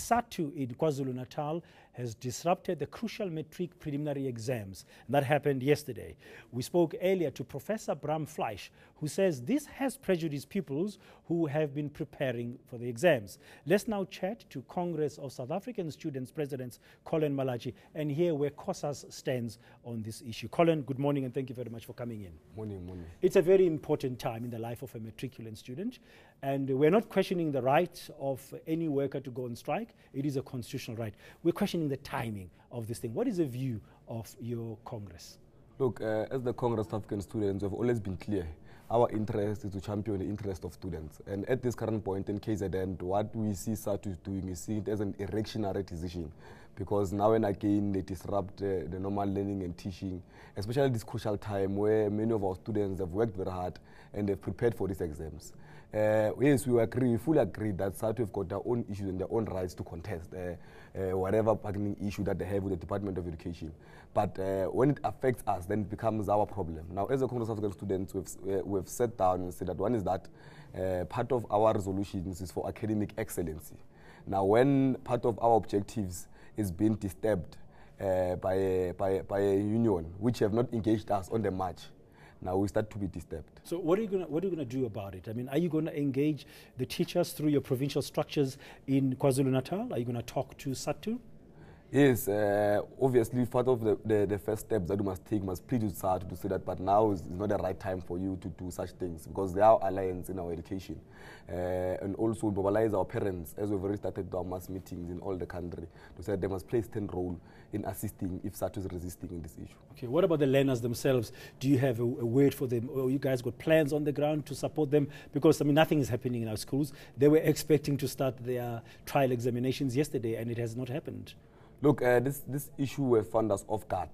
SATU in KwaZulu-Natal has disrupted the crucial matric preliminary exams. And that happened yesterday. We spoke earlier to Professor Bram Fleisch, who says this has prejudiced pupils who have been preparing for the exams. Let's now chat to Congress of South African Students President Collen Malatji and hear where COSAS stands on this issue. Collen, good morning and thank you very much for coming in. Morning, morning. It's a very important time in the life of a matriculant student, and we're not questioning the right of any worker to go on strike. It is a constitutional right. We're questioning the timing of this thing. What is the view of your Congress? Look, as the Congress of African Students, we've always been clear. Our interest is to champion the interest of students. And at this current point in KZN, what we see SATU doing is see it as an erectionary decision. Because now and again, they disrupt the normal learning and teaching, especially this crucial time where many of our students have worked very hard and they've prepared for these exams. Yes, we fully agree that SATU have got their own issues and their own rights to contest whatever bargaining issue that they have with the Department of Education. But when it affects us, then it becomes our problem. Now, as a Congress of African Students, we've sat down and said that one is that part of our resolutions is for academic excellency. Now, when part of our objectives is being disturbed by a union which have not engaged us on the march, now we start to be disturbed. So what are you going to do about it? I mean, are you going to engage the teachers through your provincial structures in KwaZulu-Natal? Are you going to talk to SATU? Yes, obviously part of the first steps that we must take must plead with SATU to say that, but now is not the right time for you to do such things because there are alliance in our education. And also mobilize our parents, as we've already started our mass meetings in all the country, to say they must play a stand role in assisting if SATU is resisting in this issue. Okay, what about the learners themselves? Do you have a word for them, or you guys got plans on the ground to support them? Because, I mean, nothing is happening in our schools. They were expecting to start their trial examinations yesterday, and it has not happened. Look, this issue have found us off guard,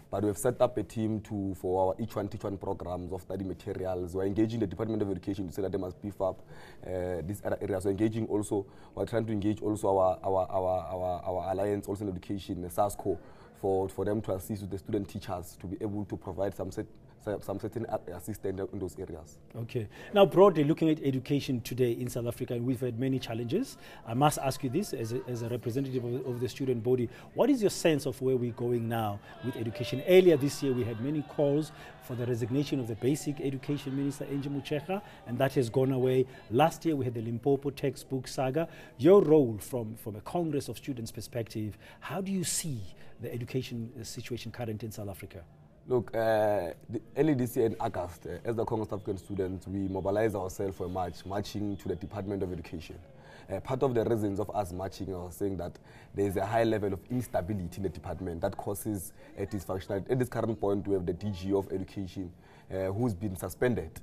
but we've set up a team for our each one teach one programs of study materials. We're engaging the Department of Education to say that they must beef up these other areas. We're engaging also, we're trying to engage also our alliance also in education, the SASCO, for them to assist with the student teachers to be able to provide some certain assistance in those areas. Okay. Now, broadly looking at education today in South Africa, and we've had many challenges. I must ask you this as a representative of the student body. What is your sense of where we're going now with education? Earlier this year, we had many calls for the resignation of the basic education minister, Muchecha, and that has gone away. Last year, we had the Limpopo textbook saga. Your role from a Congress of Students perspective, how do you see the education situation current in South Africa? Look, early this year in August, as the Congress of African Students, we mobilized ourselves for a march, marching to the Department of Education. Part of the reasons of us marching was saying that there is a high level of instability in the department that causes dysfunction. At this current point, we have the DG of Education who's been suspended.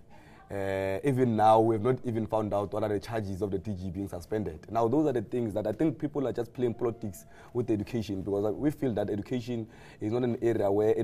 Even now, we have not even found out what are the charges of the DG being suspended. Now, those are the things that I think people are just playing politics with education, because we feel that education is not an area where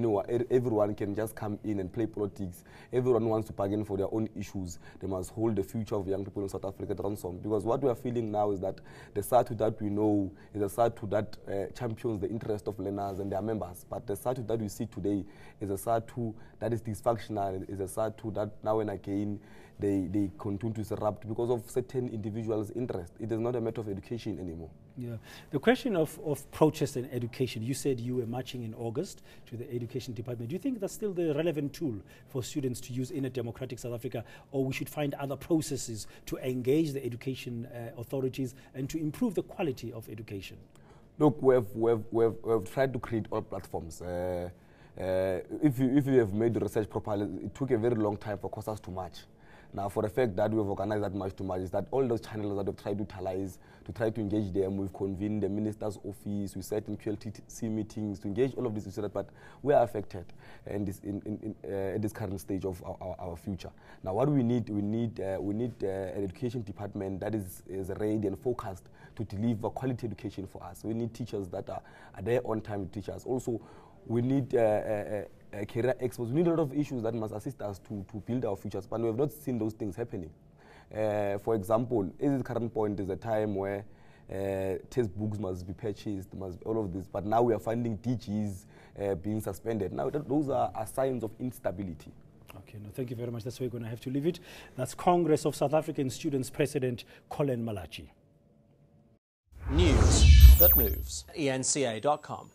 everyone can just come in and play politics. Everyone wants to bargain for their own issues. They must hold the future of young people in South Africa to ransom. Because what we are feeling now is that the SATU that we know is a SATU that champions the interest of learners and their members. But the SATU that we see today is a SATU that is dysfunctional, is a SATU that now and again they continue to disrupt because of certain individuals' interest. It is not a matter of education anymore. Yeah. The question of protest and education, you said you were marching in August to the Education Department. Do you think that's still the relevant tool for students to use in a democratic South Africa, or we should find other processes to engage the education authorities and to improve the quality of education? Look, we've tried to create all platforms. If you have made the research properly, it took a very long time for COSAS to march. Now, for the fact that we've organized that march to march, is that all those channels that we've tried to utilize, to try to engage them, we've convened the minister's office, we sat in QLTC meetings to engage all of this, but we are affected in at this current stage of our future. Now, what we need an education department that is ready and focused to deliver quality education for us. We need teachers that are there on time to teach us. Also, we need career experts. We need a lot of issues that must assist us to build our futures, but we have not seen those things happening. For example, at this current point is a time where textbooks must be purchased, all of this, but now we are finding DGs being suspended. Now, those are signs of instability. Okay, no, thank you very much. That's where we're going to have to leave it. That's Congress of South African Students President Collen Malatji. News. that moves. eNCA.com.